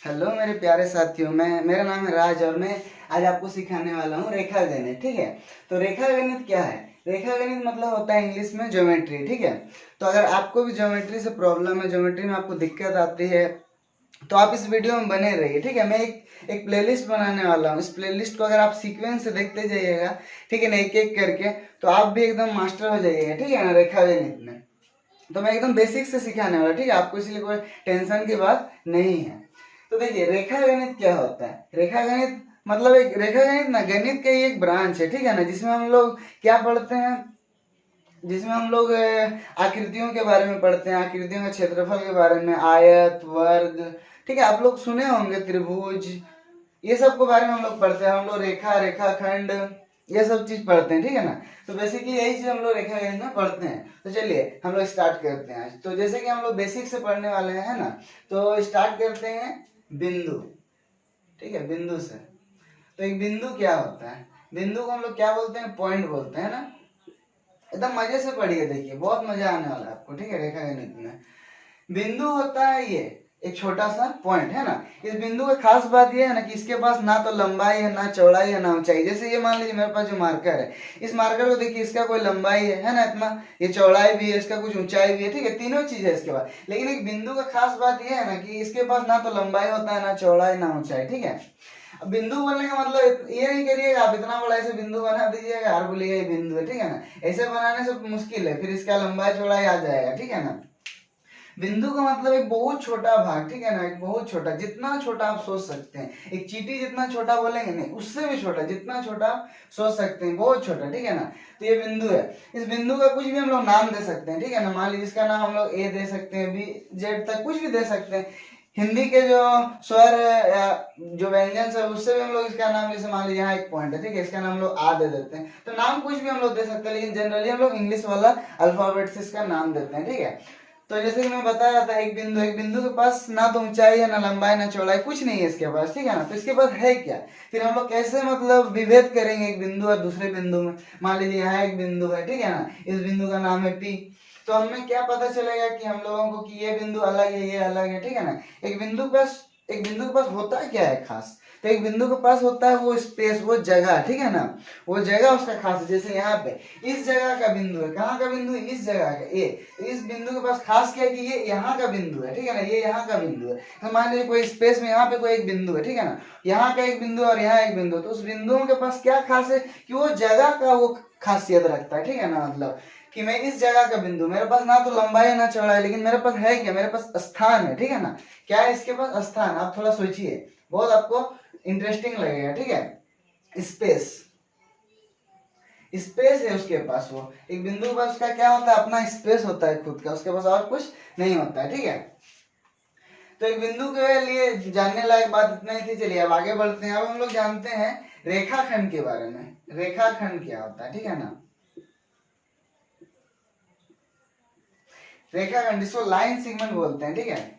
Hello मेरे प्यारे साथियों, मेरा नाम है राज और मैं आज आपको सिखाने वाला हूँ रेखा गणित। ठीक है, तो रेखा गणित क्या है? रेखा गणित मतलब होता है इंग्लिश में ज्योमेट्री। ठीक है, तो अगर आपको भी ज्योमेट्री से प्रॉब्लम है, ज्योमेट्री में आपको दिक्कत आती है, तो आप इस वीडियो में बने रहिए। ठीक है, मैं एक प्लेलिस्ट बनाने वाला हूँ। इस प्लेलिस्ट को अगर आप सीक्वेंस से देखते जाइएगा, ठीक है ना, एक एक करके, तो आप भी एकदम मास्टर हो जाइएगा। ठीक है ना, रेखा गणित में तो मैं एकदम बेसिक से सिखाने वाला। ठीक है, आपको इसलिए कोई टेंशन की बात नहीं है। तो देखिए, रेखा गणित क्या होता है? रेखा गणित मतलब एक रेखा गणित ना गणित का ही एक ब्रांच है। ठीक है ना, जिसमें हम लोग क्या पढ़ते हैं, जिसमें हम लोग आकृतियों के बारे में पढ़ते हैं, आकृतियों के क्षेत्रफल के बारे में, आयत, वर्ग, ठीक है, आप लोग सुने होंगे, त्रिभुज, ये सब के बारे में हम लोग पढ़ते हैं। हम लोग रेखा, रेखाखंड, ये सब चीज पढ़ते हैं। ठीक है ना, तो बेसिकली यही चीज हम लोग रेखा गणित में पढ़ते हैं। तो चलिए हम लोग स्टार्ट करते हैं आज। तो जैसे कि हम लोग बेसिक से पढ़ने वाले हैं, है ना, तो स्टार्ट करते हैं बिंदु। ठीक है, बिंदु से। तो एक बिंदु क्या होता है? बिंदु को हम लोग क्या बोलते हैं? पॉइंट बोलते हैं ना। एकदम मजे से पढ़िए, देखिए बहुत मजा आने वाला है आपको। ठीक है, रेखा गणित में बिंदु होता है ये एक छोटा सा पॉइंट, है ना। इस बिंदु का खास बात ये है ना कि इसके पास ना तो लंबाई है, ना चौड़ाई है, ना ऊंचाई। जैसे ये मान लीजिए मेरे पास जो मार्कर है, इस मार्कर को देखिए, इसका कोई लंबाई है ना इतना, ये चौड़ाई भी है, इसका कुछ ऊंचाई भी है। ठीक है, तीनों चीज है इसके पास। लेकिन एक बिंदु का खास बात ये है ना कि इसके पास ना तो लंबाई होता है, ना चौड़ाई, ना ऊंचाई। ठीक है, अब बिंदु बोलने का मतलब ये नहीं करिएगा आप इतना बड़ा ऐसे बिंदु बना दीजिएगा और बोलिएगा ये बिंदु है। ठीक है ना, ऐसे बनाने से मुश्किल है, फिर इसका लंबाई चौड़ाई आ जाएगा। ठीक है ना, बिंदु का मतलब एक बहुत छोटा भाग। ठीक है ना, एक बहुत छोटा, जितना छोटा आप सोच सकते हैं। एक चींटी जितना छोटा बोलेंगे नहीं, उससे भी छोटा, जितना छोटा आप सोच सकते हैं, बहुत छोटा। ठीक है ना, तो ये बिंदु है। इस बिंदु का कुछ भी हम लोग नाम दे सकते हैं। ठीक है ना, मान लीजिए इसका नाम हम लोग ए दे सकते हैं, बी, जेड तक कुछ भी दे सकते हैं। हिंदी के जो स्वर या जो व्यंजन है उससे भी हम लोग इसका नाम, जैसे मान लीजिए यहाँ एक पॉइंट है, ठीक है, इसका नाम हम लोग आ दे देते हैं। तो नाम कुछ भी हम लोग दे सकते हैं, लेकिन जनरली हम लोग इंग्लिश वाला अल्फाबेट से इसका नाम देते हैं। ठीक है, तो जैसे कि मैं बता रहा था, एक बिंदु के पास ना तो ऊंचाई है, ना लंबाई, ना चौड़ाई, कुछ नहीं है इसके पास। ठीक है ना, तो इसके पास है क्या? फिर हम लोग कैसे मतलब विभेद करेंगे एक बिंदु और दूसरे बिंदु में? मान लीजिए यहाँ एक बिंदु है, ठीक है ना, इस बिंदु का नाम है पी। तो हमें क्या पता चलेगा कि हम लोगों को कि ये बिंदु अलग है, ये अलग है। ठीक है ना, एक बिंदु के पास होता क्या है खास? तो एक बिंदु के पास होता है वो स्पेस, वो जगह। ठीक है ना, वो जगह उसका खास है। जैसे यहाँ पे इस जगह का बिंदु है, कहाँ का बिंदु है? इस जगह का, ये। इस बिंदु के पास खास क्या है कि ये यहाँ का बिंदु है। ठीक है ना, ये यहाँ का बिंदु है। तो मान लीजिए कोई स्पेस में यहाँ पे कोई एक बिंदु है, ठीक है ना, यहाँ का एक बिंदु और यहाँ एक बिंदु, तो उस बिंदुओं के पास क्या खास है कि वो जगह का वो खासियत रखता है। ठीक है ना, मतलब कि मैं इस जगह का बिंदु, मेरे पास ना तो लंबाई है, ना चौड़ाई, लेकिन मेरे पास है क्या? मेरे पास स्थान है। ठीक है ना, क्या है इसके पास? स्थान। आप थोड़ा सोचिए, बहुत आपको इंटरेस्टिंग लगेगा। ठीक है, स्पेस, स्पेस है उसके पास। वो एक बिंदु के पास उसका क्या होता है? अपना स्पेस होता है खुद का, उसके पास और कुछ नहीं होता है। ठीक है, तो एक बिंदु के लिए जानने लायक बात इतना ही थी। चलिए अब आगे बढ़ते हैं। अब हम लोग जानते हैं रेखाखंड के बारे में। रेखाखंड क्या होता है? ठीक है ना, रेखाखंड, इसको लाइन सेगमेंट बोलते हैं। ठीक है,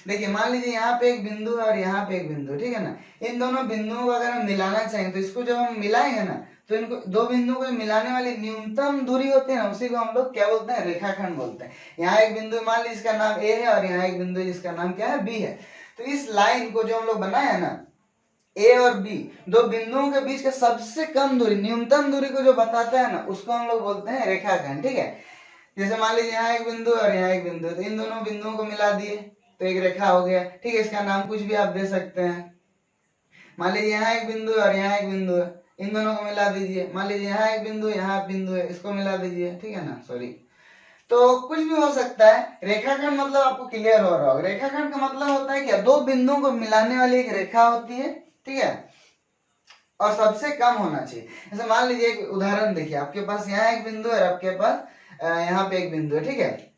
देखिए मान लीजिए यहाँ पे एक बिंदु है और यहाँ पे एक बिंदु, ठीक है ना, इन दोनों बिंदुओं को अगर हम मिलाना चाहें तो इसको जब हम मिलाएंगे ना, तो इनको दो बिंदुओं को मिलाने वाली न्यूनतम दूरी होती है ना, उसी को हम लोग क्या बोलते हैं? रेखाखंड बोलते हैं। यहाँ एक बिंदु मान लीजिए इसका नाम ए है और यहाँ एक बिंदु जिसका नाम क्या है? बी है। तो इस लाइन को जो हम लोग बनाए है ना, ए और बी, दो बिंदुओं के बीच का सबसे कम दूरी, न्यूनतम दूरी को जो बताता है ना, उसको हम लोग बोलते हैं रेखाखंड। ठीक है, जैसे मान लीजिए यहाँ एक बिंदु और यहाँ एक बिंदु, तो इन दोनों बिंदुओं को मिला दिए तो एक रेखा हो गया। ठीक है, इसका नाम कुछ भी आप दे सकते हैं। मान लीजिए यहाँ एक बिंदु है और यहाँ एक बिंदु है, इन दोनों को मिला दीजिए। मान लीजिए यहाँ एक बिंदु, यहाँ एक बिंदु है, इसको मिला दीजिए। ठीक है ना, सॉरी, तो कुछ भी हो सकता है। रेखाखंड मतलब आपको क्लियर हो रहा होगा। रेखाखंड का मतलब होता है क्या? दो बिंदुओं को मिलाने वाली एक रेखा होती है। ठीक है, और सबसे कम होना चाहिए। जैसे मान लीजिए एक उदाहरण देखिए, आपके पास यहाँ एक बिंदु है और आपके पास यहाँ पे एक बिंदु है। ठीक है,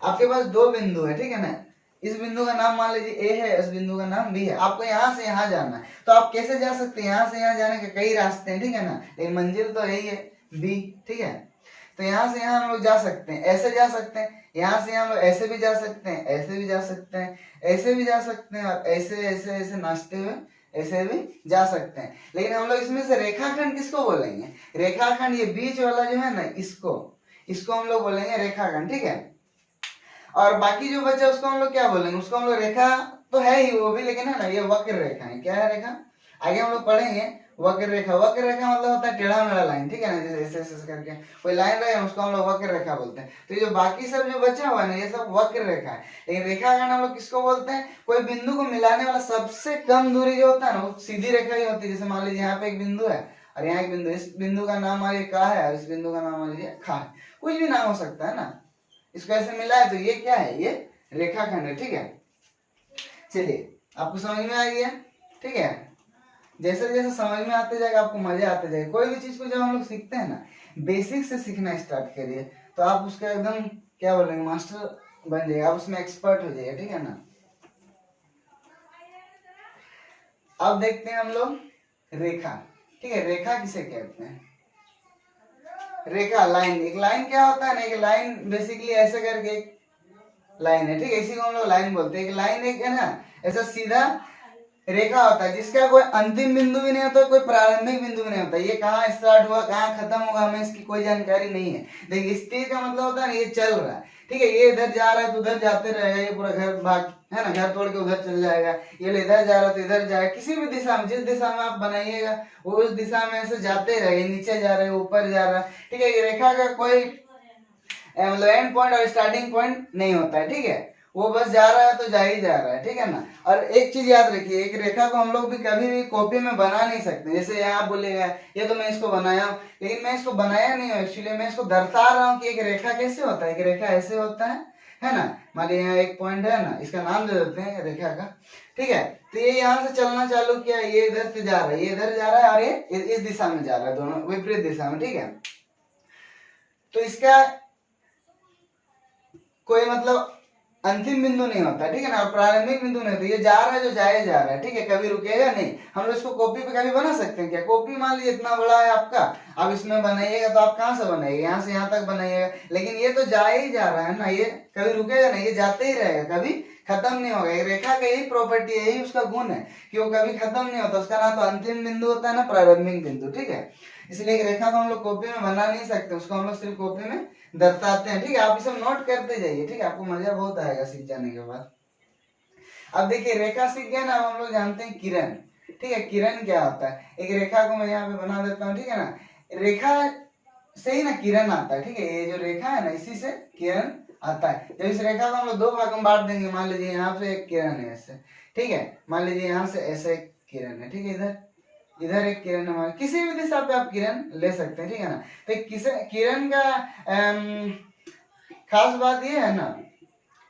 आपके पास दो बिंदु है। ठीक है ना, इस बिंदु का नाम मान लीजिए ए है, इस बिंदु का नाम बी है। आपको यहाँ से यहाँ जाना है, तो आप कैसे जा सकते हैं? यहाँ से यहाँ जाने के कई रास्ते हैं। ठीक है ना, लेकिन मंजिल तो यही है, बी। ठीक है, तो यहाँ से यहाँ हम लोग जा सकते हैं, ऐसे जा सकते हैं। यहाँ से यहाँ हम लोग ऐसे भी जा सकते हैं, ऐसे भी जा सकते हैं, ऐसे भी जा सकते हैं, और ऐसे ऐसे ऐसे नाचते हुए ऐसे भी जा सकते हैं। लेकिन हम लोग इसमें से रेखाखंड किसको बोलेंगे? रेखाखंड, ये बीच वाला जो है ना, इसको इसको हम लोग बोलेंगे रेखाखंड। ठीक है, और बाकी जो बचा उसको हम लोग क्या बोलेंगे? उसको हम लोग रेखा तो है ही वो भी, लेकिन है ना ये वक्र रेखा है। क्या है रेखा? आगे हम लोग पढ़ेंगे वक्र रेखा। वक्र रेखा मतलब होता है टेढ़ा मेढ़ा लाइन, ठीक है ना, जैसे ऐसे ऐसे करके कोई लाइन रहेगा उसको हम लोग वक्र रेखा बोलते हैं। तो ये जो बाकी सब जो बचा हुआ है ना ये सब वक्र रेखा है। लेकिन रेखा खंड हम लोग किसको बोलते हैं? कोई बिंदु को मिलाने वाला सबसे कम दूरी जो होता है ना वो सीधी रेखा ही होती है। जैसे मान लीजिए यहाँ पे एक बिंदु है और यहाँ एक बिंदु, इस बिंदु का नाम मान लीजिए का है और इस बिंदु का नाम मान लीजिए खा है, कुछ भी नाम हो सकता है ना, इसको ऐसे मिला है तो ये क्या है? ये रेखाखंड है, ठीक है। चलिए आपको समझ में आ गया, ठीक है। जैसे जैसे समझ में आते जाएगा आपको मजा आते जाएगा। कोई भी चीज को जब हम लोग सीखते हैं ना, बेसिक से सीखना स्टार्ट करिए तो आप उसका एकदम क्या बोलेंगे मास्टर बन जाएगा, आप उसमें एक्सपर्ट हो जाइए, ठीक है ना। अब देखते हैं हम लोग रेखा, ठीक है। रेखा किसे कहते हैं? रेखा लाइन, एक लाइन क्या होता है ना, एक लाइन बेसिकली ऐसे करके एक लाइन है, ठीक है, इसी को हम लोग लाइन बोलते हैं। एक लाइन एक है ना ऐसा सीधा रेखा होता है जिसका कोई अंतिम बिंदु भी नहीं होता, कोई प्रारंभिक बिंदु भी नहीं होता। ये कहाँ स्टार्ट हुआ कहाँ खत्म होगा हमें इसकी कोई जानकारी नहीं है। देखिए स्थिर का मतलब होता है ना ये चल रहा है, ठीक है, ये इधर जा रहा है तो उधर जाते रहेगा, ये पूरा घर भाग है ना, घर तोड़ के उधर चल जाएगा, ये इधर जा रहा है तो इधर जाएगा, किसी भी दिशा में जिस दिशा में आप बनाइएगा वो उस दिशा में ऐसे जाते रहेगा, नीचे जा रहे हैं ऊपर जा रहा है, ठीक है। ये रेखा का कोई मतलब एंड पॉइंट और स्टार्टिंग पॉइंट नहीं होता है, ठीक है, वो बस जा रहा है तो जा ही जा रहा है, ठीक है ना। और एक चीज याद रखिए, एक रेखा को हम लोग भी कभी भी कॉपी में बना नहीं सकते। जैसे यहाँ बोलेगा ये तो मैं इसको बनाया हूँ, लेकिन मैं इसको बनाया नहीं हूँ, एक्चुअली मैं इसको दर्शा रहा हूँ कि एक रेखा कैसे होता है, एक रेखा ऐसे होता है ना। मान लीजिए यहाँ एक पॉइंट है ना, इसका नाम दे देते हैं रेखा का, ठीक है। तो ये यहाँ से चलना चालू किया, ये इधर से जा रहा है, ये इधर जा रहा है और ये इस दिशा में जा रहा है, दोनों विपरीत दिशा में, ठीक है। तो इसका कोई मतलब अंतिम बिंदु नहीं होता, ठीक है ना, और प्रारंभिक बिंदु नहीं होता। ये जा रहा है जो जाए जा रहा है, ठीक है, कभी रुकेगा नहीं। हम लोग इसको कॉपी पे कभी बना सकते हैं क्या? कॉपी मान लीजिए इतना बड़ा है आपका, अब इसमें बनाइएगा तो आप कहाँ से बनाइएगा? यहाँ से यहाँ तक बनाइएगा, लेकिन ये तो जा ही जा रहा है ना, ये कभी रुकेगा नहीं, ये जाते ही रहेगा, कभी खत्म नहीं होगा। एक रेखा का यही प्रॉपर्टी है, यही उसका गुण है कि वो कभी खत्म नहीं होता। उसका ना तो अंतिम बिंदु होता है ना प्रारंभिक बिंदु, ठीक है। इसलिए एक रेखा को हम लोग कॉपी में बना नहीं सकते, उसको हम लोग सिर्फ कॉपी में दर्शाते हैं, ठीक है। आप इसे नोट करते जाइए, ठीक है, आपको मजा बहुत आएगा सीख जाने के बाद। अब देखिए रेखा सीख गए ना, अब हम लोग जानते हैं किरण, ठीक है। किरण क्या होता है? एक रेखा को मैं यहाँ पे बना देता हूँ, ठीक है ना। रेखा से ही ना किरण आता है, ठीक है, ये जो रेखा है ना इसी से किरण आता है। जब इस रेखा को हम लोग दो भाग में बांट देंगे, मान लीजिए यहाँ पे एक किरण है ऐसे, ठीक है, मान लीजिए यहाँ से ऐसे एक किरण है, ठीक है, इधर इधर एक किरण हमारे, किसी भी दिशा पे आप किरण ले सकते हैं, ठीक है ना। तो किरण का खास बात ये है ना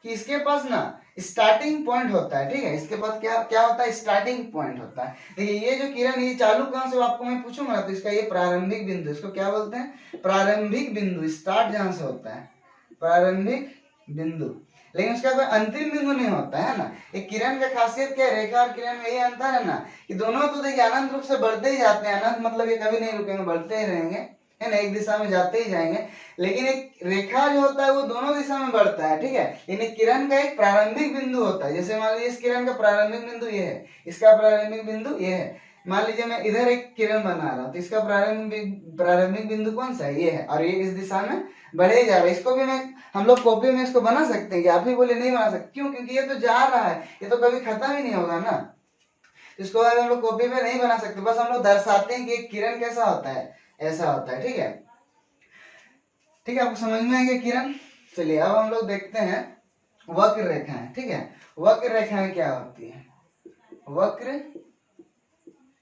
कि इसके पास ना स्टार्टिंग पॉइंट होता है, ठीक है, इसके पास क्या क्या होता है? स्टार्टिंग पॉइंट होता है। देखिए ये जो किरण ये चालू कहाँ से आपको मैं पूछूंगा ना तो इसका ये प्रारंभिक बिंदु, इसको क्या बोलते हैं? प्रारंभिक बिंदु, स्टार्ट जहां से होता है प्रारंभिक बिंदु, लेकिन उसका कोई अंतिम बिंदु नहीं होता है ना। एक किरण का खासियत क्या है? रेखा और किरण में यही अंतर है ना कि दोनों तो देखिए अनंत रूप से बढ़ते ही जाते हैं, अनंत मतलब ये कभी नहीं रुकेंगे, बढ़ते ही रहेंगे, है ना, एक दिशा में जाते ही जाएंगे। लेकिन एक रेखा जो होता है वो दोनों दिशा में बढ़ता है, ठीक है। लेकिन किरण का एक प्रारंभिक बिंदु होता है। जैसे मान लीजिए इस किरण का प्रारंभिक बिंदु ये है, इसका प्रारंभिक बिंदु ये है। मान लीजिए मैं इधर एक किरण बना रहा हूँ तो इसका प्रारंभिक बिंदु कौन सा है? ये है, और ये इस दिशा में बढ़े जा रहा है। इसको भी मैं हम लोग कॉपी में इसको बना सकते हैं कि आप ही बोले नहीं बना सकते, क्यों? क्योंकि ये तो जा रहा है, ये तो कभी खत्म ही नहीं होगा ना, इसको हम लोग कॉपी में नहीं बना सकते, बस हम लोग दर्शाते हैं कि एक किरण कैसा होता है, ऐसा होता है, ठीक है। ठीक है, आपको समझ में आएगा किरण। चलिए अब हम लोग देखते हैं वक्र रेखाएं, ठीक है। वक्र रेखाएं क्या होती है? वक्र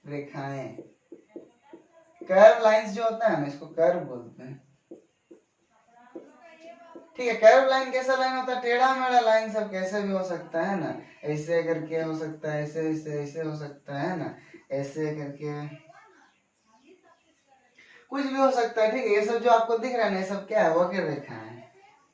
रेखाएं कर्व लाइंस जो होता है ना, इसको कर्व बोलते हैं, ठीक है। कर्व लाइन कैसा लाइन होता है? टेढ़ा मेढ़ा लाइन, सब कैसे भी हो सकता है ना, ऐसे करके हो सकता है, ऐसे ऐसे ऐसे हो सकता है ना, ऐसे करके कुछ भी हो सकता है, ठीक है। ये सब जो आपको दिख रहा है ना, ये सब क्या है? वक्र रेखा है,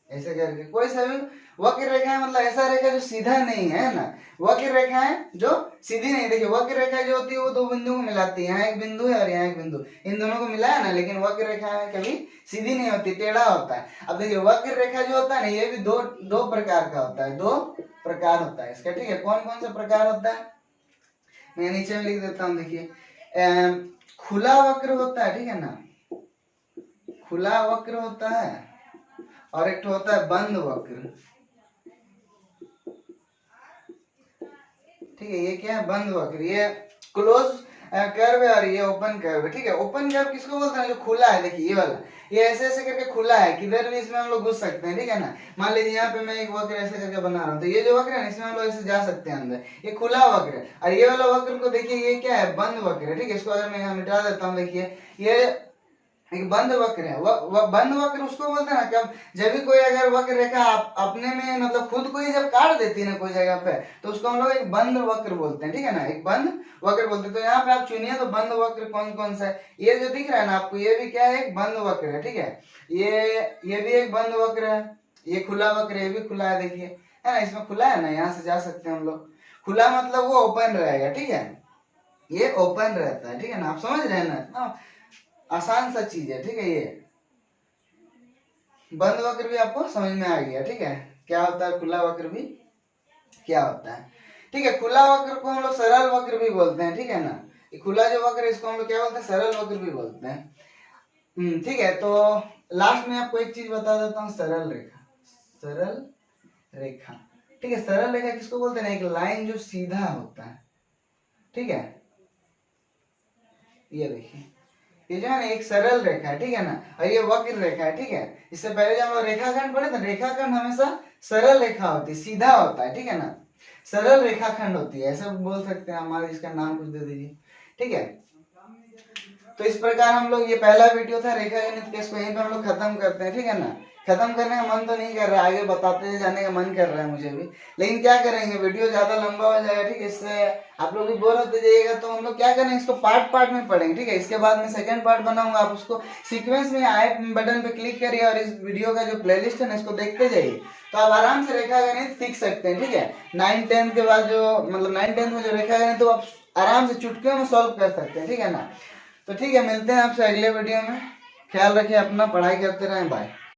ऐसे करके कोई सा भी वक्र रेखा है, मतलब ऐसा रेखा जो सीधा नहीं है ना, वक्र रेखा है जो सीधी नहीं। देखिए वक्र रेखा जो होती है वो दो बिंदु को मिलाती है, यहाँ एक बिंदु है और यहाँ एक बिंदु, इन दोनों को मिलाया ना, लेकिन वक्र रेखा है कभी सीधी नहीं होती, टेढ़ा होता है। अब देखिए वक्र रेखा जो होता है ना, ये भी दो प्रकार का होता है, दो प्रकार होता है इसका, ठीक है। कौन कौन सा प्रकार होता है मैं नीचे में लिख देता हूँ। देखिए खुला वक्र होता है, ठीक है ना, खुला वक्र होता है, और एक होता है बंद वक्र। ठीक है। ये क्या है, बंद वक्र, ये क्लोज कर्व है और ये ओपन कर्व है, ठीक है। ओपन कर्व किसको बोलते हैं, जो खुला है, देखिए ये वाला, ये ऐसे ऐसे करके खुला है, किधर भी इसमें हम लोग घुस सकते हैं, ठीक है ना। मान लीजिए यहाँ पे मैं एक वक्र ऐसे करके बना रहा हूँ, तो ये जो वक्र है ना, इसमें हम लोग ऐसे जा सकते हैं अंदर, ये खुला वक्र है। और ये वाला वक्र को देखिए, ये क्या है, बंद वक्र है, ठीक है। इसको अगर मैं यहाँ मिटा देता हूँ, देखिए ये एक बंद वक्र है। बंद वक्र उसको बोलते हैं ना, कब जब भी कोई अगर वक्र रेखा अपने में मतलब खुद को ही जब काट देती है ना कोई जगह पे, तो उसको हम लोग एक बंद वक्र बोलते हैं, ठीक है ना, एक बंद वक्र बोलते हैं। तो यहाँ पे आप चुनिए तो बंद वक्र कौन कौन सा है। ये जो दिख रहा है ना आपको, ये भी क्या है, एक बंद वक्र है, ठीक है। ये भी एक बंद वक्र है। ये खुला वक्र, ये भी खुला है, देखिए है ना, इसमें खुला है ना, यहाँ से जा सकते हैं हम लोग। खुला मतलब वो ओपन रहेगा, ठीक है, ये ओपन रहता है, ठीक है ना, आप समझ रहे हैं ना, आसान सा चीज है, ठीक है। ये बंद वक्र भी आपको समझ में आ गया, ठीक है, क्या होता है खुला वक्र भी क्या होता है, ठीक है। खुला वक्र को हम लोग सरल वक्र भी बोलते हैं, ठीक है ना। ये खुला जो वक्र है इसको हम लोग क्या बोलते हैं, सरल वक्र भी बोलते हैं। ठीक है। तो लास्ट में आपको एक चीज बता देता हूँ, सरल रेखा, सरल रेखा, ठीक है। सरल रेखा किसको बोलते हैं, एक लाइन जो सीधा होता है, ठीक है। ये देखिए, ये जो है ना एक सरल रेखा है, ठीक है ना, और ये वक्र रेखा है, ठीक है। इससे पहले जब हम लोग रेखाखंड पढ़े थे, रेखाखंड हमेशा सरल रेखा होती है, सीधा होता है, ठीक है ना, सरल रेखाखंड होती है, ऐसा बोल सकते हैं। हमारे इसका नाम कुछ दे दीजिए, ठीक है। तो इस प्रकार हम लोग, ये पहला वीडियो था रेखागणित के, इसको यहीं पे हम लोग खत्म करते हैं, ठीक है ना। खत्म करने का मन तो नहीं कर रहा है, आगे बताते जाने का मन कर रहा है मुझे भी, लेकिन क्या करेंगे, वीडियो ज्यादा लंबा हो जाएगा, ठीक है, इससे आप लोग भी बोर होते जाइएगा। तो हम लोग क्या करेंगे, इसको पार्ट पार्ट में पढ़ेंगे, ठीक है। इसके बाद में सेकंड पार्ट बनाऊंगा, आप उसको सीक्वेंस में आई बटन पे क्लिक करिए और इस वीडियो का जो प्लेलिस्ट है ना, इसको देखते जाइए, तो आप आराम से रेखागणित सीख सकते हैं, ठीक है। 9th-10th के बाद जो मतलब 9th-10th में जो रेखागणित तो आप आराम से चुटकियों में सॉल्व कर सकते हैं, ठीक है ना। तो ठीक है, मिलते हैं आपसे अगले वीडियो में। ख्याल रखिए अपना, पढ़ाई करते रहें, बाय।